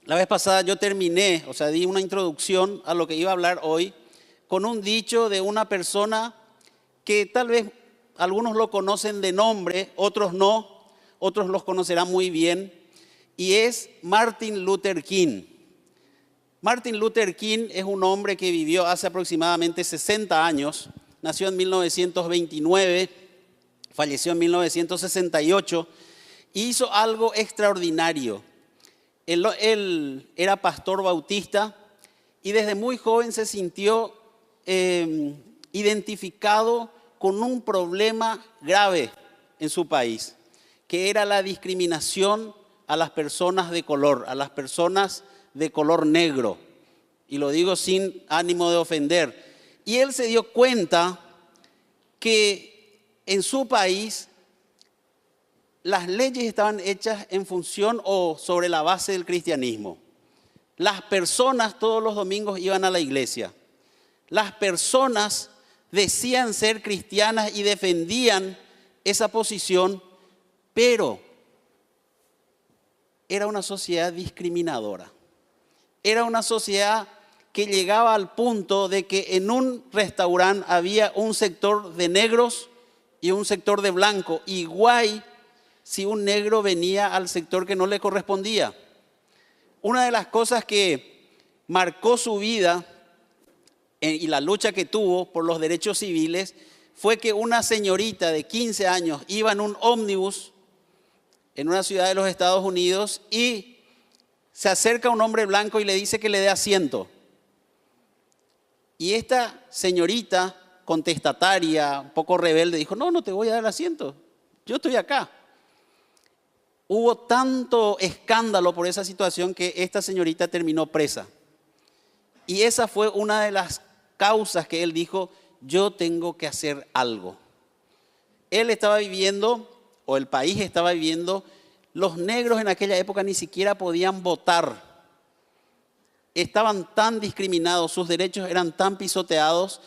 La vez pasada yo terminé, o sea, di una introducción a lo que iba a hablar hoy con un dicho de una persona que tal vez algunos lo conocen de nombre, otros no, otros los conocerán muy bien, y es Martin Luther King. Martin Luther King es un hombre que vivió hace aproximadamente 60 años, nació en 1929, falleció en 1968 y hizo algo extraordinario. Él era pastor bautista y desde muy joven se sintió identificado con un problema grave en su país, que era la discriminación a las personas de color, a las personas de color negro. Y lo digo sin ánimo de ofender. Y él se dio cuenta que en su país las leyes estaban hechas en función o sobre la base del cristianismo. Las personas todos los domingos iban a la iglesia. Las personas decían ser cristianas y defendían esa posición, pero era una sociedad discriminadora. Era una sociedad que llegaba al punto de que en un restaurante había un sector de negros y un sector de blancos. Igual si un negro venía al sector que no le correspondía. Una de las cosas que marcó su vida y la lucha que tuvo por los derechos civiles fue que una señorita de 15 años iba en un ómnibus en una ciudad de los Estados Unidos y se acerca un hombre blanco y le dice que le dé asiento. Y esta señorita contestataria, un poco rebelde, dijo, no te voy a dar asiento, yo estoy acá. Hubo tanto escándalo por esa situación que esta señorita terminó presa. Y esa fue una de las causas que él dijo, yo tengo que hacer algo. Él estaba viviendo, o el país estaba viviendo, los negros en aquella época ni siquiera podían votar. Estaban tan discriminados, sus derechos eran tan pisoteados,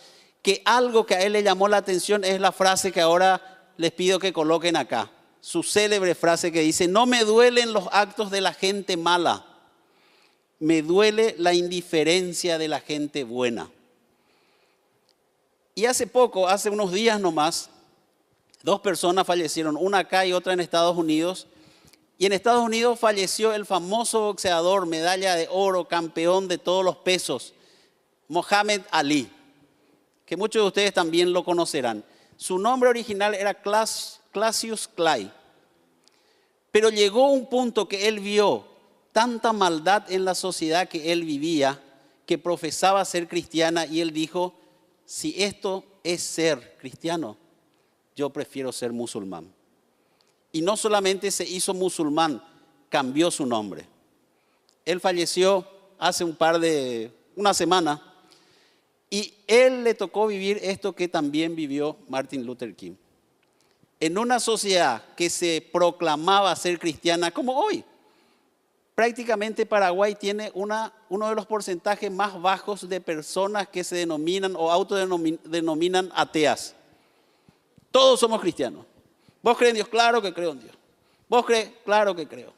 que algo que a él le llamó la atención es la frase que ahora les pido que coloquen acá. Su célebre frase que dice, no me duelen los actos de la gente mala, me duele la indiferencia de la gente buena. Y hace poco, hace unos días nomás, 2 personas fallecieron, una acá y otra en Estados Unidos. Y en Estados Unidos falleció el famoso boxeador, medalla de oro, campeón de todos los pesos, Muhammad Ali, que muchos de ustedes también lo conocerán. Su nombre original era Cassius Clay. Pero llegó un punto que él vio tanta maldad en la sociedad que él vivía, que profesaba ser cristiana, y él dijo, si esto es ser cristiano, yo prefiero ser musulmán. Y no solamente se hizo musulmán, cambió su nombre. Él falleció hace una semana, y él le tocó vivir esto que también vivió Martin Luther King. En una sociedad que se proclamaba ser cristiana, como hoy, prácticamente Paraguay tiene uno de los porcentajes más bajos de personas que se denominan o autodenominan ateas. Todos somos cristianos. ¿Vos crees en Dios? Claro que creo en Dios. ¿Vos crees? Claro que creo.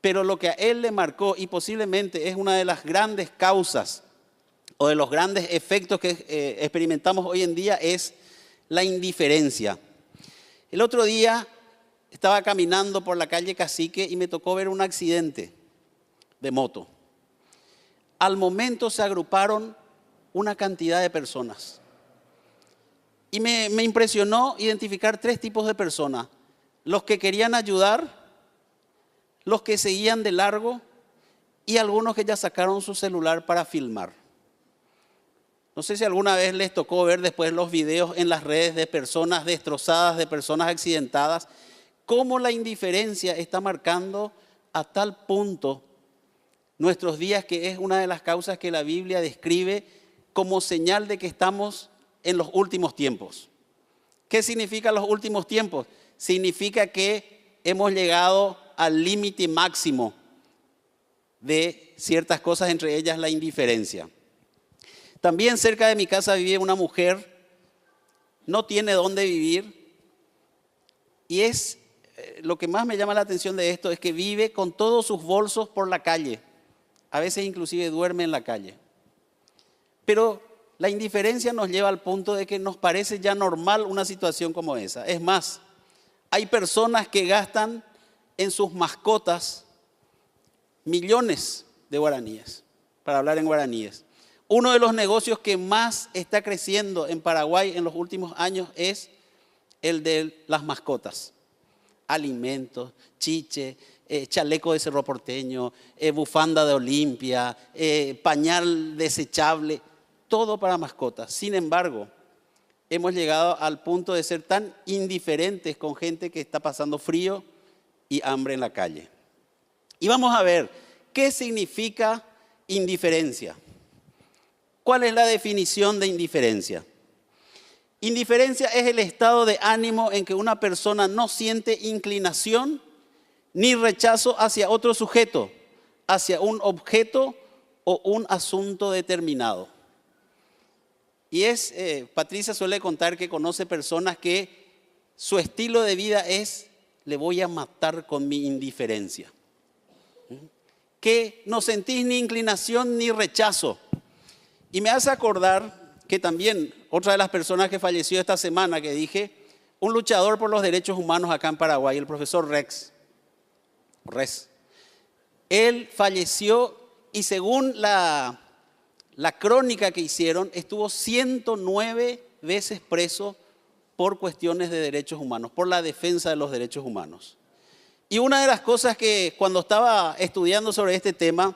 Pero lo que a él le marcó, y posiblemente es una de las grandes causas o de los grandes efectos que experimentamos hoy en día, es la indiferencia. El otro día estaba caminando por la calle Cacique y me tocó ver un accidente de moto. Al momento se agruparon una cantidad de personas. Y me impresionó identificar 3 tipos de personas. Los que querían ayudar, los que seguían de largo y algunos que ya sacaron su celular para filmar. No sé si alguna vez les tocó ver después los videos en las redes de personas destrozadas, de personas accidentadas, cómo la indiferencia está marcando a tal punto nuestros días, que es una de las causas que la Biblia describe como señal de que estamos en los últimos tiempos. ¿Qué significa los últimos tiempos? Significa que hemos llegado al límite máximo de ciertas cosas, entre ellas la indiferencia. También cerca de mi casa vive una mujer, no tiene dónde vivir y es lo que más me llama la atención de esto es que vive con todos sus bolsos por la calle. A veces inclusive duerme en la calle. Pero la indiferencia nos lleva al punto de que nos parece ya normal una situación como esa. Es más, hay personas que gastan en sus mascotas millones de guaraníes, para hablar en guaraníes. Uno de los negocios que más está creciendo en Paraguay en los últimos años es el de las mascotas. Alimentos, chiche, chaleco de Cerro Porteño, bufanda de Olimpia, pañal desechable, todo para mascotas. Sin embargo, hemos llegado al punto de ser tan indiferentes con gente que está pasando frío y hambre en la calle. Y vamos a ver, ¿qué significa indiferencia? ¿Cuál es la definición de indiferencia? Indiferencia es el estado de ánimo en que una persona no siente inclinación ni rechazo hacia otro sujeto, hacia un objeto o un asunto determinado. Y Patricia suele contar que conoce personas que su estilo de vida es: le voy a matar con mi indiferencia. Que no sentís ni inclinación ni rechazo. Y me hace acordar que también otra de las personas que falleció esta semana, que dije, un luchador por los derechos humanos acá en Paraguay, el profesor Res. Él falleció y según la crónica que hicieron, estuvo 109 veces preso por cuestiones de derechos humanos, por la defensa de los derechos humanos. Y una de las cosas que cuando estaba estudiando sobre este tema,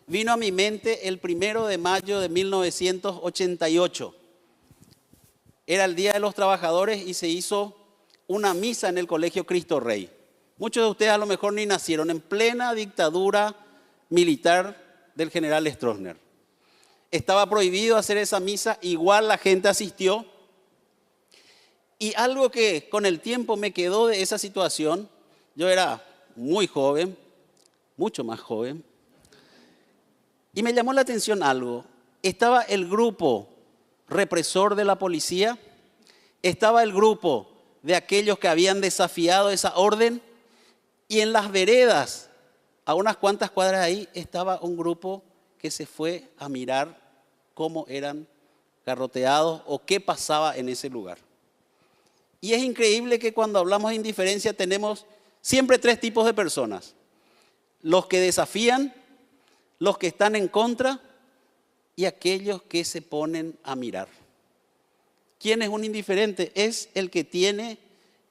vino a mi mente el 1 de mayo de 1988. Era el Día de los Trabajadores y se hizo una misa en el Colegio Cristo Rey. Muchos de ustedes a lo mejor ni nacieron, en plena dictadura militar del general Stroessner. Estaba prohibido hacer esa misa, igual la gente asistió. Y algo que con el tiempo me quedó de esa situación, yo era muy joven, mucho más joven, y me llamó la atención algo. Estaba el grupo represor de la policía, estaba el grupo de aquellos que habían desafiado esa orden, y en las veredas, a unas cuantas cuadras de ahí, estaba un grupo que se fue a mirar cómo eran garroteados o qué pasaba en ese lugar. Y es increíble que cuando hablamos de indiferencia tenemos siempre tres tipos de personas: los que desafían, los que están en contra y aquellos que se ponen a mirar. ¿Quién es un indiferente? Es el que tiene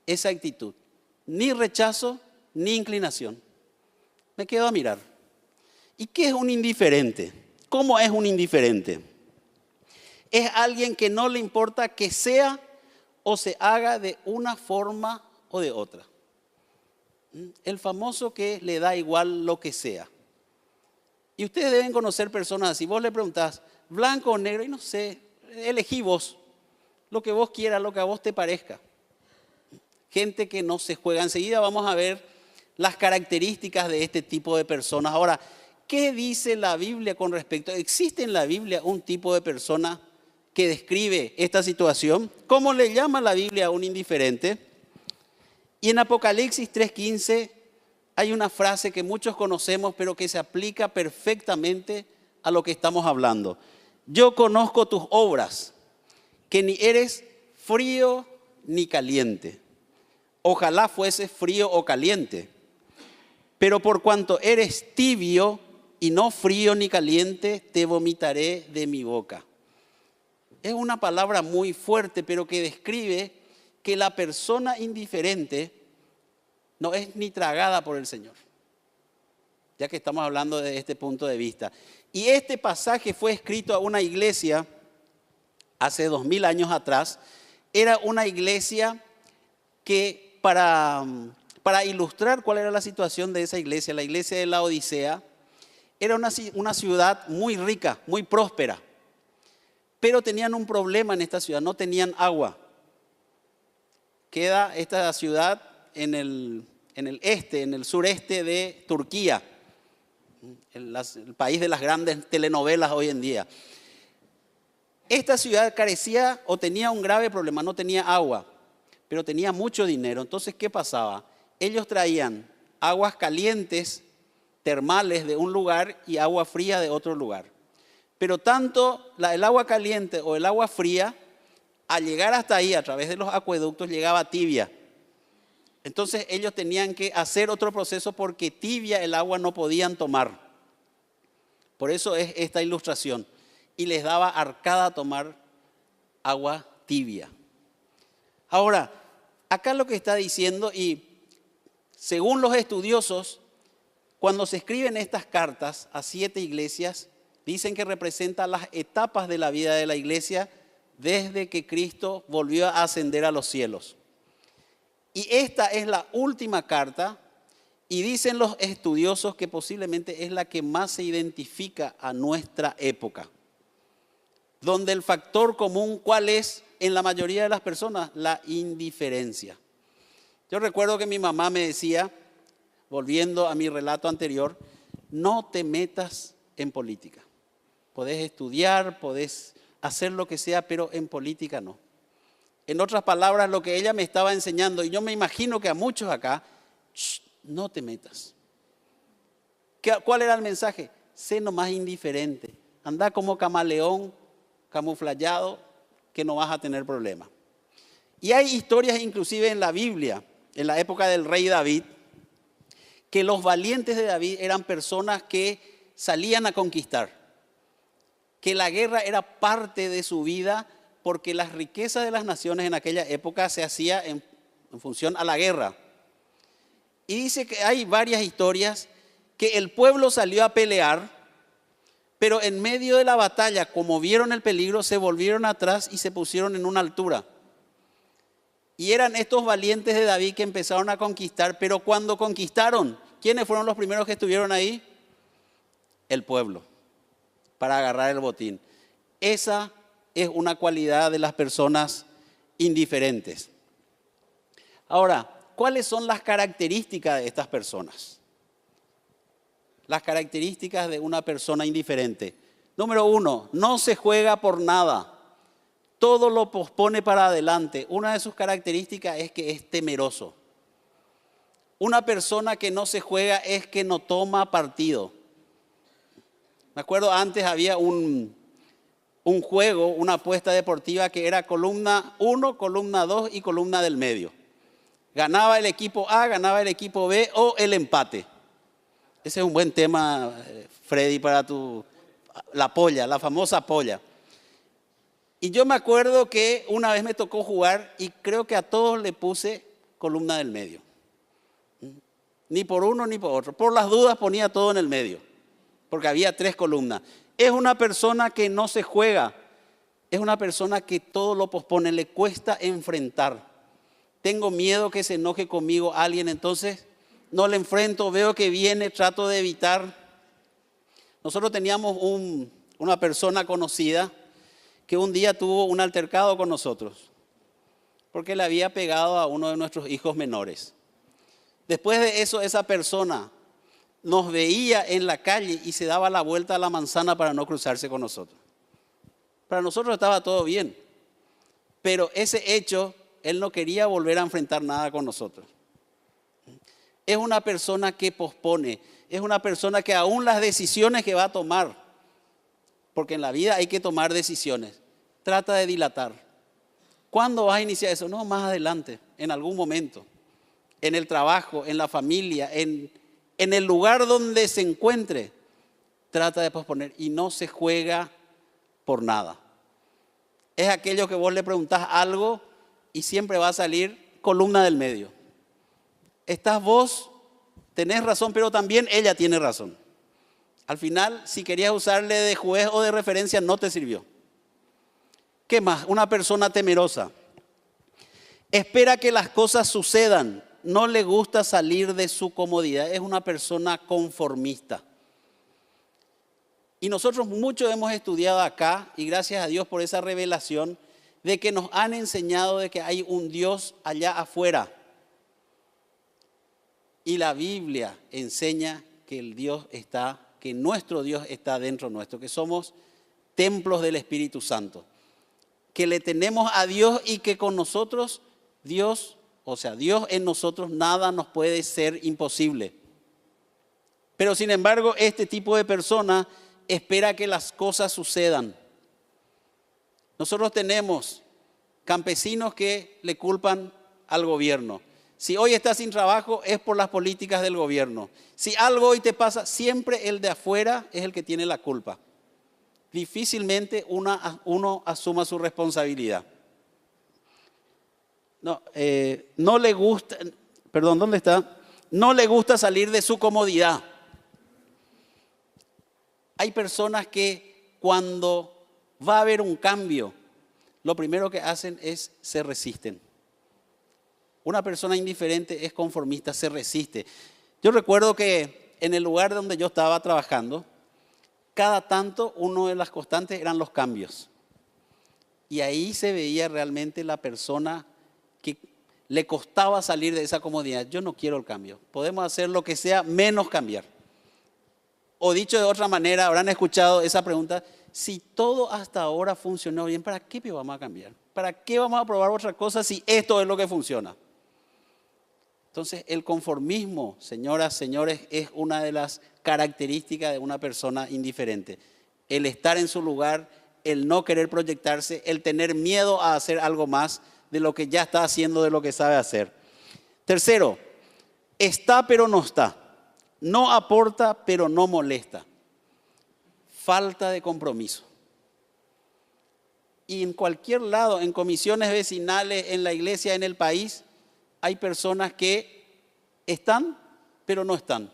esa actitud. Ni rechazo, ni inclinación. Me quedo a mirar. ¿Y qué es un indiferente? ¿Cómo es un indiferente? Es alguien que no le importa que sea o se haga de una forma o de otra. El famoso que le da igual lo que sea. Y ustedes deben conocer personas así. Vos le preguntás, blanco o negro, y no sé, elegí vos, lo que vos quieras, lo que a vos te parezca. Gente que no se juega. Enseguida vamos a ver las características de este tipo de personas. Ahora, ¿qué dice la Biblia con respecto? ¿Existe en la Biblia un tipo de persona que describe esta situación? ¿Cómo le llama la Biblia a un indiferente? Y en Apocalipsis 3:15 hay una frase que muchos conocemos, pero que se aplica perfectamente a lo que estamos hablando. Yo conozco tus obras, que ni eres frío ni caliente. Ojalá fuese frío o caliente. Pero por cuanto eres tibio y no frío ni caliente, te vomitaré de mi boca. Es una palabra muy fuerte, pero que describe que la persona indiferente no es ni tragada por el Señor. Ya que estamos hablando de este punto de vista. Y este pasaje fue escrito a una iglesia hace 2000 años atrás. Era una iglesia que para ilustrar cuál era la situación de esa iglesia, la iglesia de la Odisea, era una ciudad muy rica, muy próspera. Pero tenían un problema en esta ciudad, no tenían agua. Queda esta ciudad en el sureste de Turquía, el país de las grandes telenovelas hoy en día. Esta ciudad carecía o tenía un grave problema, no tenía agua, pero tenía mucho dinero. Entonces, ¿qué pasaba? ellos traían aguas calientes, termales de un lugar y agua fría de otro lugar. Pero tanto el agua caliente o el agua fría, al llegar hasta ahí a través de los acueductos, llegaba tibia. Entonces ellos tenían que hacer otro proceso porque tibia el agua no podían tomar. Por eso es esta ilustración. Y les daba arcada tomar agua tibia. Ahora, acá lo que está diciendo, y según los estudiosos, cuando se escriben estas cartas a 7 iglesias, dicen que representa las etapas de la vida de la iglesia desde que Cristo volvió a ascender a los cielos. Y esta es la última carta, y dicen los estudiosos que posiblemente es la que más se identifica a nuestra época, donde el factor común, ¿cuál es en la mayoría de las personas? La indiferencia. Yo recuerdo que mi mamá me decía, volviendo a mi relato anterior, no te metas en política. Podés estudiar, podés hacer lo que sea, pero en política no. En otras palabras, lo que ella me estaba enseñando, y yo me imagino que a muchos acá, no te metas. ¿Cuál era el mensaje? Sé nomás indiferente. Anda como camaleón, camuflado, que no vas a tener problema. Y hay historias inclusive en la Biblia, en la época del rey David, que los valientes de David eran personas que salían a conquistar, que la guerra era parte de su vida, porque las riquezas de las naciones en aquella época se hacía en función a la guerra. Y dice que hay varias historias que el pueblo salió a pelear, pero en medio de la batalla, como vieron el peligro, se volvieron atrás y se pusieron en una altura. Y eran estos valientes de David que empezaron a conquistar, pero cuando conquistaron, ¿quiénes fueron los primeros que estuvieron ahí? El pueblo, para agarrar el botín. Esa es una cualidad de las personas indiferentes. Ahora, ¿cuáles son las características de estas personas? Las características de una persona indiferente. Número 1, no se juega por nada. Todo lo pospone para adelante. Una de sus características es que es temeroso. Una persona que no se juega es que no toma partido. Me acuerdo antes había un juego, una apuesta deportiva que era columna 1, columna 2 y columna del medio. Ganaba el equipo A, ganaba el equipo B o el empate. Ese es un buen tema, Freddy, para la polla, la famosa polla. Y yo me acuerdo que una vez me tocó jugar y creo que a todos le puse columna del medio. Ni por uno ni por otro. Por las dudas ponía todo en el medio, porque había 3 columnas. Es una persona que no se juega, es una persona que todo lo pospone, le cuesta enfrentar. Tengo miedo que se enoje conmigo alguien, entonces no le enfrento, veo que viene, trato de evitar. Nosotros teníamos una persona conocida que un día tuvo un altercado con nosotros, porque le había pegado a uno de nuestros hijos menores. Después de eso, esa persona nos veía en la calle y se daba la vuelta a la manzana para no cruzarse con nosotros. Para nosotros estaba todo bien, pero ese hecho, él no quería volver a enfrentar nada con nosotros. Es una persona que pospone, es una persona que aún las decisiones que va a tomar, porque en la vida hay que tomar decisiones, trata de dilatar. ¿Cuándo vas a iniciar eso? No, más adelante, en algún momento, en el trabajo, en la familia, en el lugar donde se encuentre, trata de posponer y no se juega por nada. Es aquello que vos le preguntás algo y siempre va a salir columna del medio. Estás vos, tenés razón, pero también ella tiene razón. Al final, si querías usarle de juez o de referencia, no te sirvió. ¿Qué más? Una persona temerosa. Espera que las cosas sucedan. No le gusta salir de su comodidad. Es una persona conformista. Y nosotros mucho hemos estudiado acá, y gracias a Dios por esa revelación, de que nos han enseñado de que hay un Dios allá afuera. Y la Biblia enseña que que nuestro Dios está dentro nuestro, que somos templos del Espíritu Santo, que le tenemos a Dios y que con nosotros Dios o sea, Dios en nosotros, nada nos puede ser imposible. Pero sin embargo, este tipo de persona espera que las cosas sucedan. Nosotros tenemos campesinos que le culpan al gobierno. Si hoy estás sin trabajo es por las políticas del gobierno. Si algo hoy te pasa, siempre el de afuera es el que tiene la culpa. Difícilmente uno asuma su responsabilidad. No le gusta, perdón, ¿dónde está? No le gusta salir de su comodidad. Hay personas que cuando va a haber un cambio, lo primero que hacen es se resisten. Una persona indiferente es conformista, se resiste. Yo recuerdo que en el lugar donde yo estaba trabajando, cada tanto una de las constantes eran los cambios. Y ahí se veía realmente la persona que le costaba salir de esa comodidad. Yo no quiero el cambio. Podemos hacer lo que sea menos cambiar. O dicho de otra manera, habrán escuchado esa pregunta: si todo hasta ahora funcionó bien, ¿para qué vamos a cambiar? ¿Para qué vamos a probar otra cosa si esto es lo que funciona? Entonces, el conformismo, señoras, señores, es una de las características de una persona indiferente. El estar en su lugar, el no querer proyectarse, el tener miedo a hacer algo más de lo que ya está haciendo, de lo que sabe hacer. Tercero, está pero no está. No aporta pero no molesta. Falta de compromiso. Y en cualquier lado, en comisiones vecinales, en la iglesia, en el país, hay personas que están, pero no están.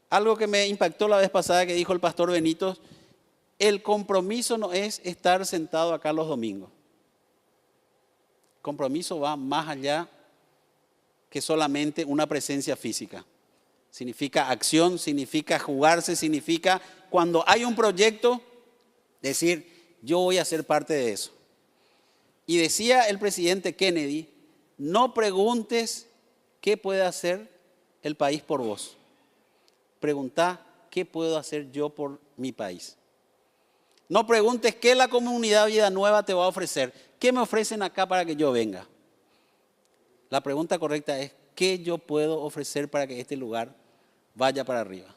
Algo que me impactó la vez pasada que dijo el pastor Benito: el compromiso no es estar sentado acá los domingos. El compromiso va más allá que solamente una presencia física. Significa acción, significa jugarse, significa cuando hay un proyecto, decir, yo voy a ser parte de eso. Y decía el presidente Kennedy: no preguntes qué puede hacer el país por vos. Preguntá qué puedo hacer yo por mi país. No preguntes qué la comunidad Vida Nueva te va a ofrecer. ¿Qué me ofrecen acá para que yo venga? La pregunta correcta es: ¿qué yo puedo ofrecer para que este lugar vaya para arriba?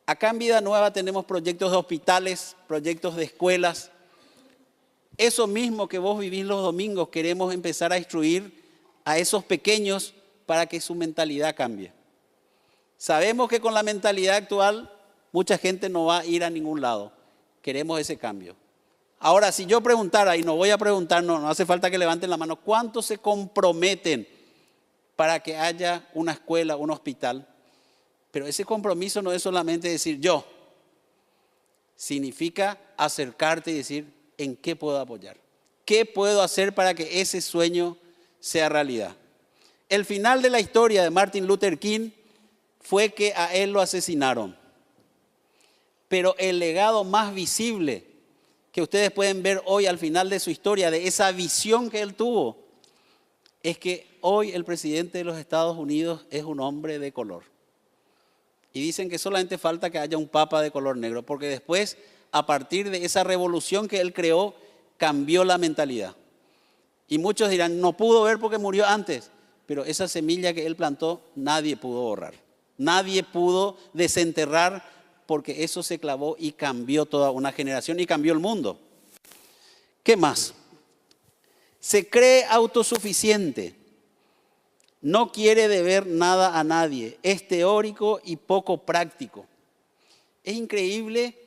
Acá en Vida Nueva tenemos proyectos de hospitales, proyectos de escuelas. Eso mismo que vos vivís los domingos, queremos empezar a instruir a esos pequeños para que su mentalidad cambie. Sabemos que con la mentalidad actual mucha gente no va a ir a ningún lado. Queremos ese cambio. Ahora, si yo preguntara, y no voy a preguntar, no hace falta que levanten la mano, ¿cuántos se comprometen para que haya una escuela, un hospital? Pero ese compromiso no es solamente decir yo. Significa acercarte y decir, ¿en qué puedo apoyar? ¿Qué puedo hacer para que ese sueño sea realidad? El final de la historia de Martin Luther King fue que a él lo asesinaron. Pero el legado más visible que ustedes pueden ver hoy al final de su historia, de esa visión que él tuvo, es que hoy el presidente de los Estados Unidos es un hombre de color. Y dicen que solamente falta que haya un papa de color negro, porque después, a partir de esa revolución que él creó, cambió la mentalidad. Y muchos dirán, no pudo ver porque murió antes, pero esa semilla que él plantó, nadie pudo borrar. Nadie pudo desenterrar, porque eso se clavó y cambió toda una generación y cambió el mundo. ¿Qué más? Se cree autosuficiente. No quiere deber nada a nadie. Es teórico y poco práctico. Es increíble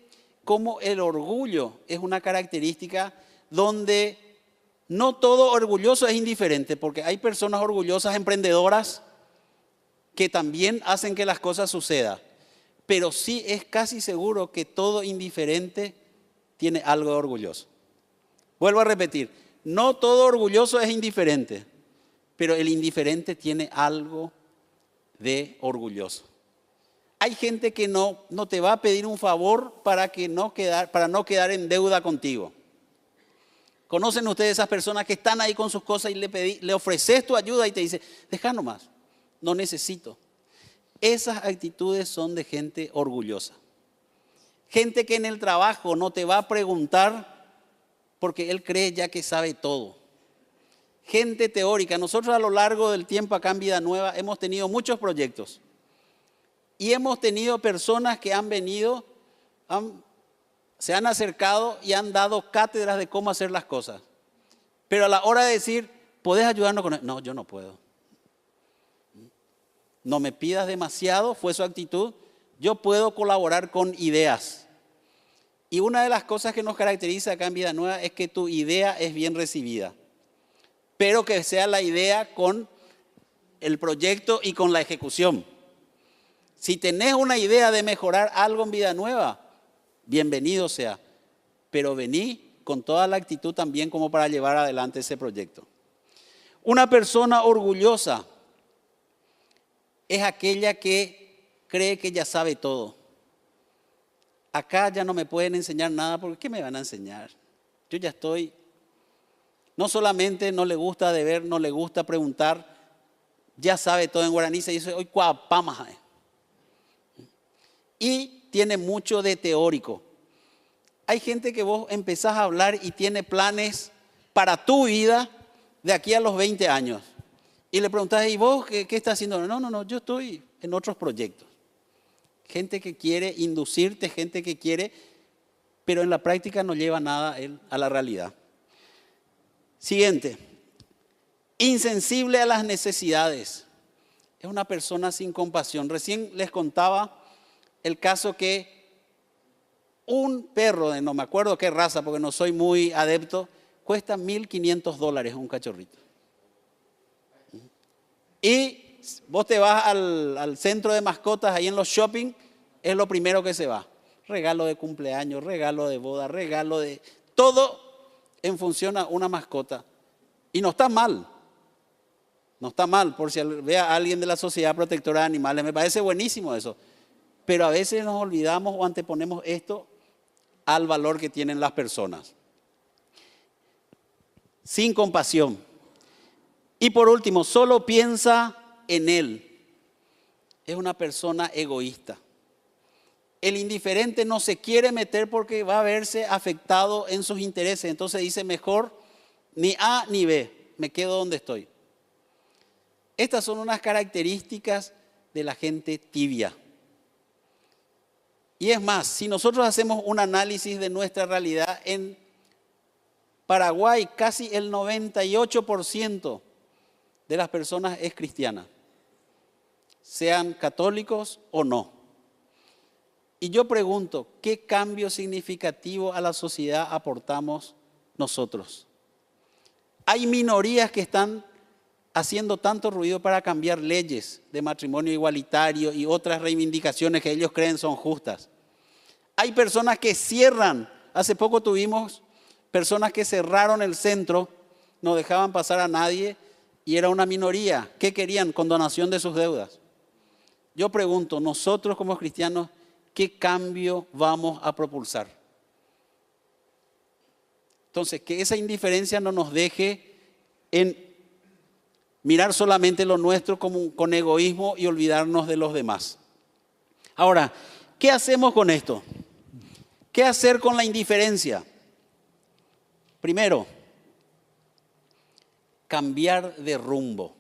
cómo el orgullo es una característica donde no todo orgulloso es indiferente, porque hay personas orgullosas, emprendedoras, que también hacen que las cosas sucedan. Pero sí es casi seguro que todo indiferente tiene algo de orgulloso. Vuelvo a repetir, no todo orgulloso es indiferente, pero el indiferente tiene algo de orgulloso. Hay gente que no te va a pedir un favor para no quedar en deuda contigo. ¿Conocen ustedes esas personas que están ahí con sus cosas y le ofreces tu ayuda y te dice, deja nomás, no necesito? Esas actitudes son de gente orgullosa. Gente que en el trabajo no te va a preguntar porque él cree ya que sabe todo. gente teórica. Nosotros a lo largo del tiempo acá en Vida Nueva hemos tenido muchos proyectos y hemos tenido personas que han venido, se han acercado y han dado cátedras de cómo hacer las cosas. Pero a la hora de decir, ¿podés ayudarnos con eso? No, yo no puedo. No me pidas demasiado, fue su actitud. Yo puedo colaborar con ideas. Y una de las cosas que nos caracteriza acá en Vida Nueva es que tu idea es bien recibida. Pero que sea la idea con el proyecto y con la ejecución. Si tenés una idea de mejorar algo en Vida Nueva, bienvenido sea. Pero vení con toda la actitud también como para llevar adelante ese proyecto. Una persona orgullosa es aquella que cree que ya sabe todo. Acá ya no me pueden enseñar nada porque ¿qué me van a enseñar? Yo ya estoy, no solamente no le gusta deber, no le gusta preguntar, ya sabe todo en guaraní, se dice hoy cuapama. Y tiene mucho de teórico. Hay gente que vos empezás a hablar y tiene planes para tu vida de aquí a los 20 años. Y le preguntás, ¿y vos qué estás haciendo? No, yo estoy en otros proyectos. Gente que quiere inducirte, gente que quiere, pero en la práctica no lleva nada a la realidad. Siguiente, insensible a las necesidades. Es una persona sin compasión. Recién les contaba el caso que un perro de no me acuerdo qué raza, porque no soy muy adepto, cuesta $1.500 un cachorrito. Y vos te vas al centro de mascotas, ahí en los shopping, es lo primero que se va. Regalo de cumpleaños, regalo de boda, regalo de... todo en función a una mascota. Y no está mal. No está mal, por si vea a alguien de la Sociedad Protectora de Animales. Me parece buenísimo eso. Pero a veces nos olvidamos o anteponemos esto al valor que tienen las personas. Sin compasión. Y por último, solo piensa en él. Es una persona egoísta. El indiferente no se quiere meter porque va a verse afectado en sus intereses. Entonces dice mejor ni A ni B, me quedo donde estoy. Estas son unas características de la gente tibia. Y es más, si nosotros hacemos un análisis de nuestra realidad, en Paraguay casi el 98% de las personas es cristiana, sean católicos o no. Y yo pregunto, ¿qué cambio significativo a la sociedad aportamos nosotros? Hay minorías que están haciendo tanto ruido para cambiar leyes de matrimonio igualitario y otras reivindicaciones que ellos creen son justas. Hay personas que cierran. Hace poco tuvimos personas que cerraron el centro, no dejaban pasar a nadie y era una minoría. ¿Qué querían? Condonación de sus deudas. Yo pregunto, nosotros como cristianos, ¿qué cambio vamos a propulsar? Entonces, que esa indiferencia no nos deje en mirar solamente lo nuestro con egoísmo y olvidarnos de los demás. Ahora, ¿qué hacemos con esto? ¿Qué hacer con la indiferencia? Primero, cambiar de rumbo.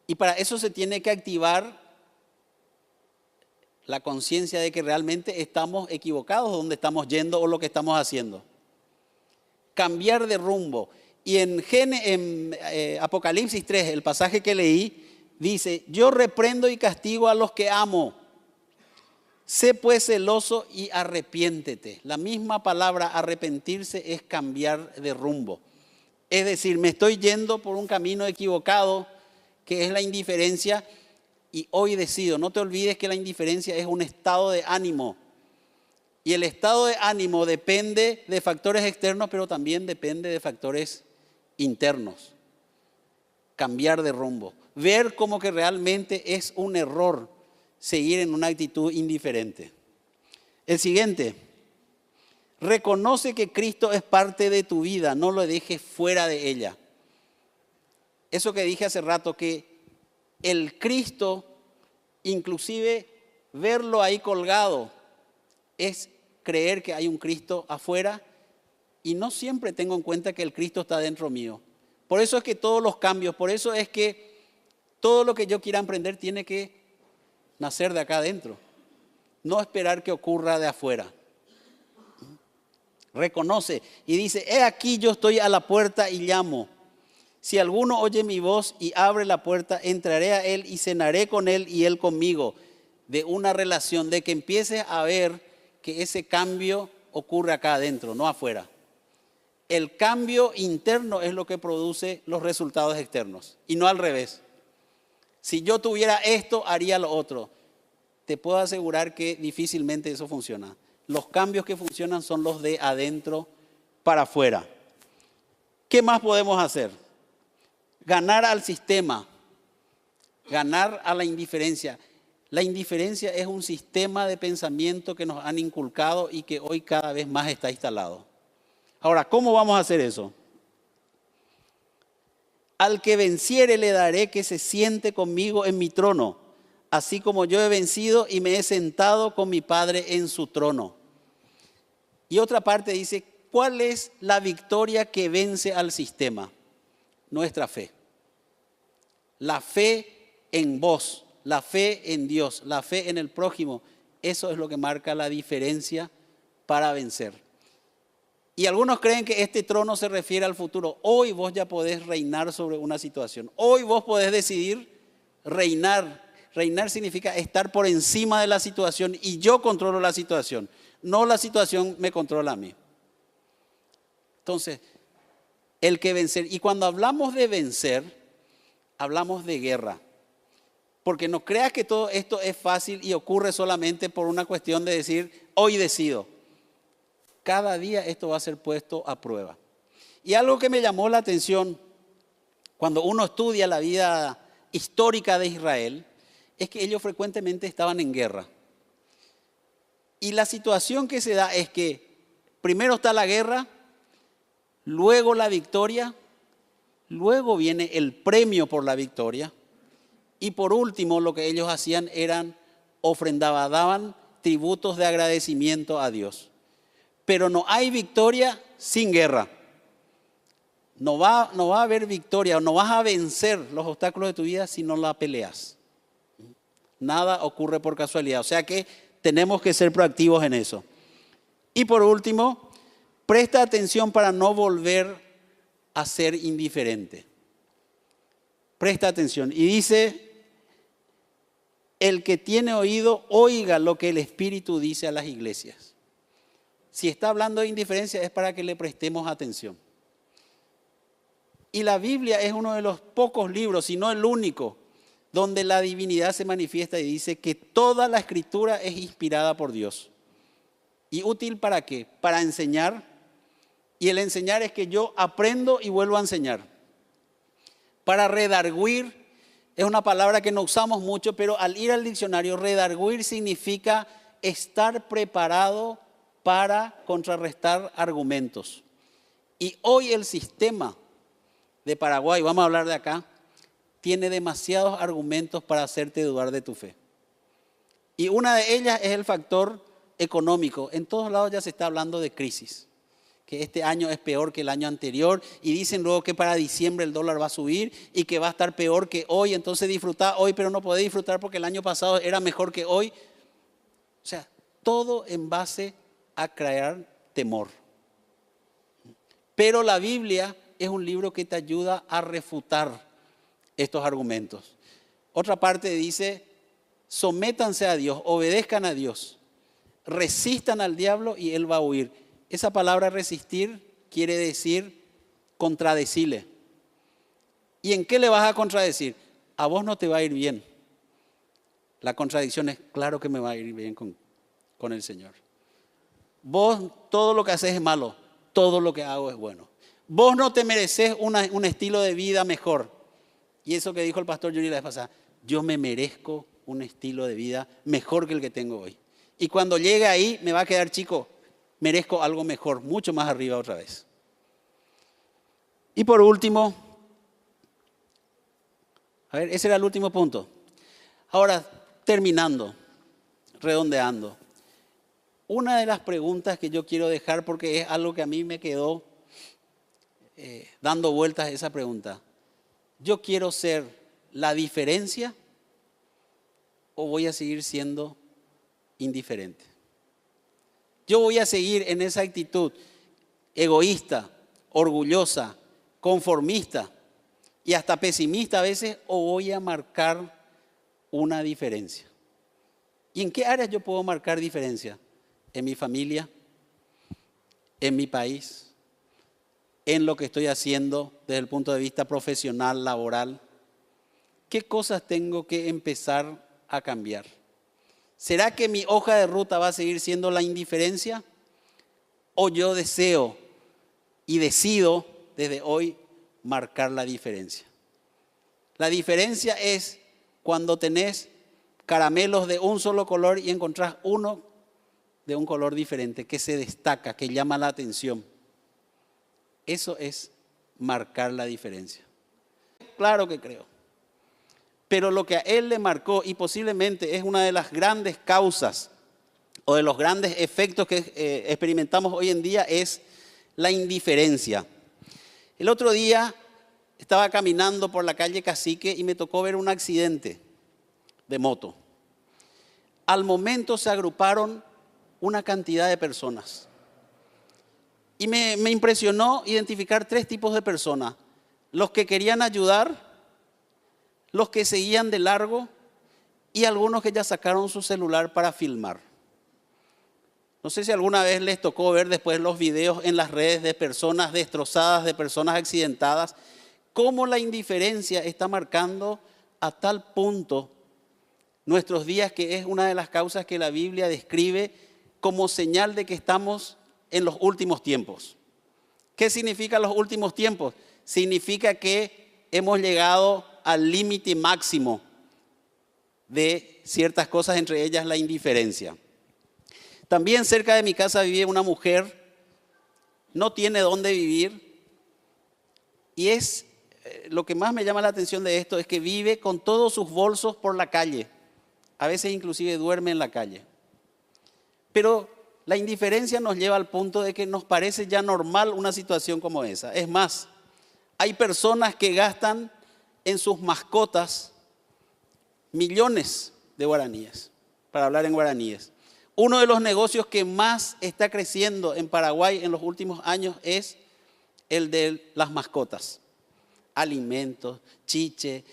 Y para eso se tiene que activar la conciencia de que realmente estamos equivocados donde estamos yendo o lo que estamos haciendo. Cambiar de rumbo. Y en Apocalipsis 3, el pasaje que leí, dice, yo reprendo y castigo a los que amo. Sé pues celoso y arrepiéntete. La misma palabra arrepentirse es cambiar de rumbo. Es decir, me estoy yendo por un camino equivocado, que es la indiferencia, y hoy decido. No te olvides que la indiferencia es un estado de ánimo. Y el estado de ánimo depende de factores externos, pero también depende de factores internos. Cambiar de rumbo. Ver como que realmente es un error seguir en una actitud indiferente. El siguiente. Reconoce que Cristo es parte de tu vida, no lo dejes fuera de ella. Eso que dije hace rato, que el Cristo, inclusive verlo ahí colgado, es creer que hay un Cristo afuera y no siempre tengo en cuenta que el Cristo está dentro mío. Por eso es que todos los cambios, por eso es que todo lo que yo quiera emprender tiene que nacer de acá adentro. No esperar que ocurra de afuera. Reconoce y dice, he aquí yo estoy a la puerta y llamo. Si alguno oye mi voz y abre la puerta, entraré a él y cenaré con él y él conmigo. De una relación, de que empieces a ver que ese cambio ocurre acá adentro, no afuera. El cambio interno es lo que produce los resultados externos y no al revés. Si yo tuviera esto, haría lo otro. Te puedo asegurar que difícilmente eso funciona. Los cambios que funcionan son los de adentro para afuera. ¿Qué más podemos hacer? Ganar al sistema, ganar a la indiferencia. La indiferencia es un sistema de pensamiento que nos han inculcado y que hoy cada vez más está instalado. Ahora, ¿cómo vamos a hacer eso? Al que venciere le daré que se siente conmigo en mi trono, así como yo he vencido y me he sentado con mi Padre en su trono. Y otra parte dice, ¿cuál es la victoria que vence al sistema? Nuestra fe. La fe en vos, la fe en Dios, la fe en el prójimo. Eso es lo que marca la diferencia para vencer. Y algunos creen que este trono se refiere al futuro. Hoy vos ya podés reinar sobre una situación. Hoy vos podés decidir reinar. Reinar significa estar por encima de la situación y yo controlo la situación. No la situación me controla a mí. Entonces, el que vencer. Y cuando hablamos de vencer, hablamos de guerra. Porque no creas que todo esto es fácil y ocurre solamente por una cuestión de decir, hoy decido. Cada día esto va a ser puesto a prueba. Y algo que me llamó la atención cuando uno estudia la vida histórica de Israel, es que ellos frecuentemente estaban en guerra. Y la situación que se da es que primero está la guerra, luego la victoria, luego viene el premio por la victoria y por último lo que ellos hacían eran ofrendaban, daban tributos de agradecimiento a Dios. Pero no hay victoria sin guerra. No va a haber victoria, no vas a vencer los obstáculos de tu vida si no la peleas. Nada ocurre por casualidad. O sea que tenemos que ser proactivos en eso. Y por último, presta atención para no volver a ser indiferente. Presta atención. Y dice, el que tiene oído, oiga lo que el Espíritu dice a las iglesias. Si está hablando de indiferencia es para que le prestemos atención. Y la Biblia es uno de los pocos libros, si no el único, donde la divinidad se manifiesta y dice que toda la escritura es inspirada por Dios. ¿Y útil para qué? Para enseñar. Y el enseñar es que yo aprendo y vuelvo a enseñar. Para redarguir, es una palabra que no usamos mucho, pero al ir al diccionario, redarguir significa estar preparado para contrarrestar argumentos. Y hoy el sistema de Paraguay, vamos a hablar de acá, tiene demasiados argumentos para hacerte dudar de tu fe. Y una de ellas es el factor económico. En todos lados ya se está hablando de crisis, que este año es peor que el año anterior y dicen luego que para diciembre el dólar va a subir y que va a estar peor que hoy, entonces disfrutá hoy pero no podés disfrutar porque el año pasado era mejor que hoy. O sea, todo en base a crear temor. Pero la Biblia es un libro que te ayuda a refutar estos argumentos. Otra parte dice, sométanse a Dios, obedezcan a Dios, resistan al diablo y él va a huir. Esa palabra resistir quiere decir contradecirle. ¿Y en qué le vas a contradecir? A vos no te va a ir bien. La contradicción es, claro que me va a ir bien con el Señor. Vos todo lo que haces es malo, todo lo que hago es bueno. Vos no te mereces un estilo de vida mejor. Y eso que dijo el pastor Yuri la vez pasada, yo me merezco un estilo de vida mejor que el que tengo hoy. Y cuando llegue ahí me va a quedar chico, merezco algo mejor, mucho más arriba otra vez. Y por último, a ver, ese era el último punto. Ahora, terminando, redondeando. Una de las preguntas que yo quiero dejar, porque es algo que a mí me quedó dando vueltas a esa pregunta. ¿Yo quiero ser la diferencia o voy a seguir siendo indiferente? Yo voy a seguir en esa actitud egoísta, orgullosa, conformista y hasta pesimista a veces, o voy a marcar una diferencia. ¿Y en qué áreas yo puedo marcar diferencia? En mi familia, en mi país, en lo que estoy haciendo desde el punto de vista profesional, laboral. ¿Qué cosas tengo que empezar a cambiar? ¿Será que mi hoja de ruta va a seguir siendo la indiferencia? ¿O yo deseo y decido desde hoy marcar la diferencia? La diferencia es cuando tenés caramelos de un solo color y encontrás uno de un color diferente, que se destaca, que llama la atención. Eso es marcar la diferencia. Claro que creo. Pero lo que a él le marcó, y posiblemente es una de las grandes causas o de los grandes efectos que experimentamos hoy en día, es la indiferencia. El otro día estaba caminando por la calle Cacique y me tocó ver un accidente de moto. Al momento se agruparon una cantidad de personas. Y me impresionó identificar 3 tipos de personas: los que querían ayudar, los que seguían de largo y algunos que ya sacaron su celular para filmar. No sé si alguna vez les tocó ver después los videos en las redes de personas destrozadas, de personas accidentadas, cómo la indiferencia está marcando a tal punto nuestros días, que es una de las causas que la Biblia describe como señal de que estamos en los últimos tiempos. ¿Qué significa los últimos tiempos? Significa que hemos llegado al límite máximo de ciertas cosas, entre ellas la indiferencia. También cerca de mi casa vive una mujer, no tiene dónde vivir, y lo que más me llama la atención de esto es que vive con todos sus bolsos por la calle. A veces inclusive duerme en la calle. Pero la indiferencia nos lleva al punto de que nos parece ya normal una situación como esa. Es más, hay personas que gastan en sus mascotas millones de guaraníes, para hablar en guaraníes. Uno de los negocios que más está creciendo en Paraguay en los últimos años es el de las mascotas. Alimentos, chiche,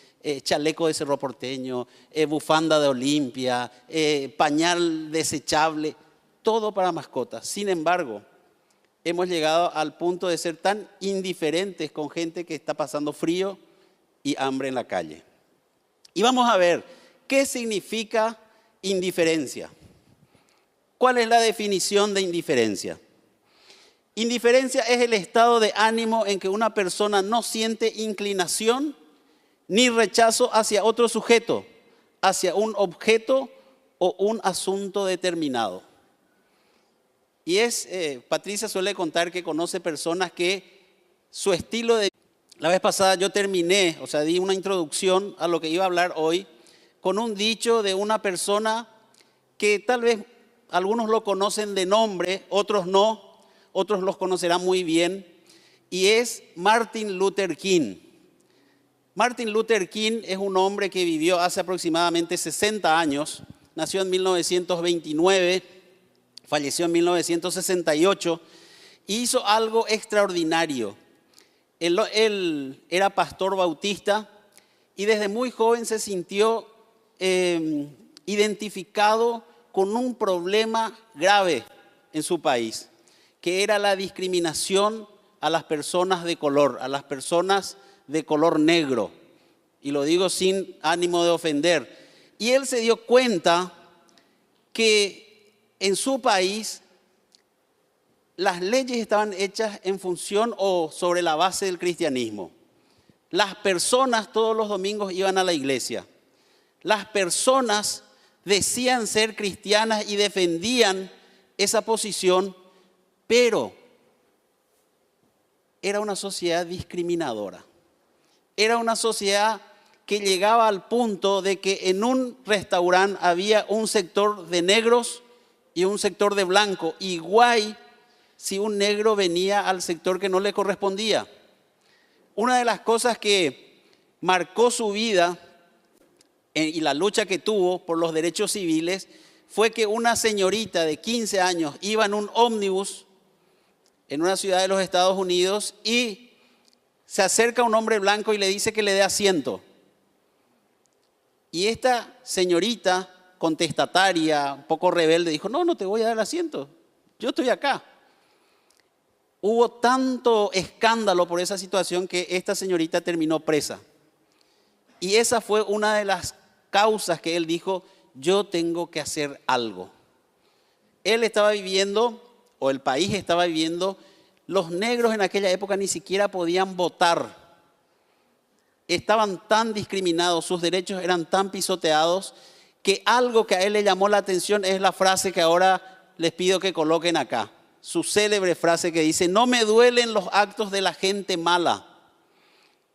chaleco de Cerro Porteño, bufanda de Olimpia, pañal desechable, todo para mascotas. Sin embargo, hemos llegado al punto de ser tan indiferentes con gente que está pasando frío y hambre en la calle. Y vamos a ver, ¿qué significa indiferencia? ¿Cuál es la definición de indiferencia? Indiferencia es el estado de ánimo en que una persona no siente inclinación ni rechazo hacia otro sujeto, hacia un objeto o un asunto determinado. Y Patricia suele contar que conoce personas que su estilo de... La vez pasada yo terminé, di una introducción a lo que iba a hablar hoy, con un dicho de una persona que tal vez algunos lo conocen de nombre, otros no, otros los conocerán muy bien, y es Martin Luther King. Martin Luther King es un hombre que vivió hace aproximadamente 60 años, nació en 1929, falleció en 1968, y hizo algo extraordinario. Él era pastor bautista y desde muy joven se sintió identificado con un problema grave en su país, que era la discriminación a las personas de color, a las personas de color negro. Y lo digo sin ánimo de ofender. Y él se dio cuenta que en su país las leyes estaban hechas en función o sobre la base del cristianismo. Las personas todos los domingos iban a la iglesia. Las personas decían ser cristianas y defendían esa posición, pero era una sociedad discriminadora. Era una sociedad que llegaba al punto de que en un restaurante había un sector de negros y un sector de blancos. Igual si un negro venía al sector que no le correspondía. Una de las cosas que marcó su vida y la lucha que tuvo por los derechos civiles fue que una señorita de 15 años iba en un ómnibus en una ciudad de los Estados Unidos y se acerca un hombre blanco y le dice que le dé asiento. Y esta señorita contestataria, un poco rebelde, dijo, no, no te voy a dar asiento, yo estoy acá. Hubo tanto escándalo por esa situación que esta señorita terminó presa. Y esa fue una de las causas que él dijo, yo tengo que hacer algo. Él estaba viviendo, o el país estaba viviendo, los negros en aquella época ni siquiera podían votar. Estaban tan discriminados, sus derechos eran tan pisoteados, que algo que a él le llamó la atención es la frase que ahora les pido que coloquen acá. Su célebre frase que dice, no me duelen los actos de la gente mala,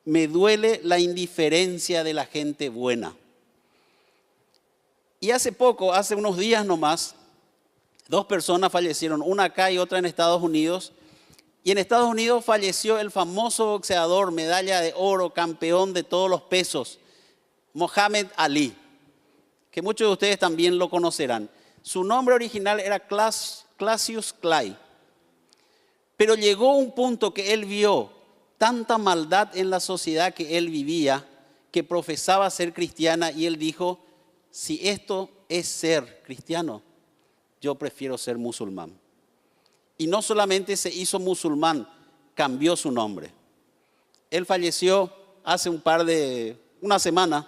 me duele la indiferencia de la gente buena. Y hace poco, hace unos días nomás, 2 personas fallecieron, una acá y otra en Estados Unidos. Y en Estados Unidos falleció el famoso boxeador, medalla de oro, campeón de todos los pesos, Muhammad Ali, que muchos de ustedes también lo conocerán. Su nombre original era Cassius Clay. Pero llegó un punto que él vio tanta maldad en la sociedad que él vivía, que profesaba ser cristiana, y él dijo, si esto es ser cristiano, yo prefiero ser musulmán. Y no solamente se hizo musulmán, cambió su nombre. Él falleció hace una semana,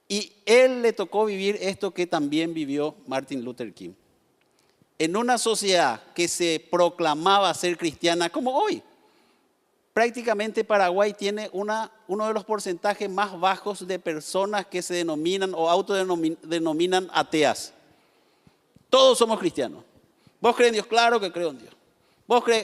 y él le tocó vivir esto que también vivió Martin Luther King. En una sociedad que se proclamaba ser cristiana, como hoy, prácticamente Paraguay tiene uno de los porcentajes más bajos de personas que se denominan o autodenominan ateas. Todos somos cristianos. ¿Vos crees en Dios? Claro que creo en Dios. ¿Vos crees?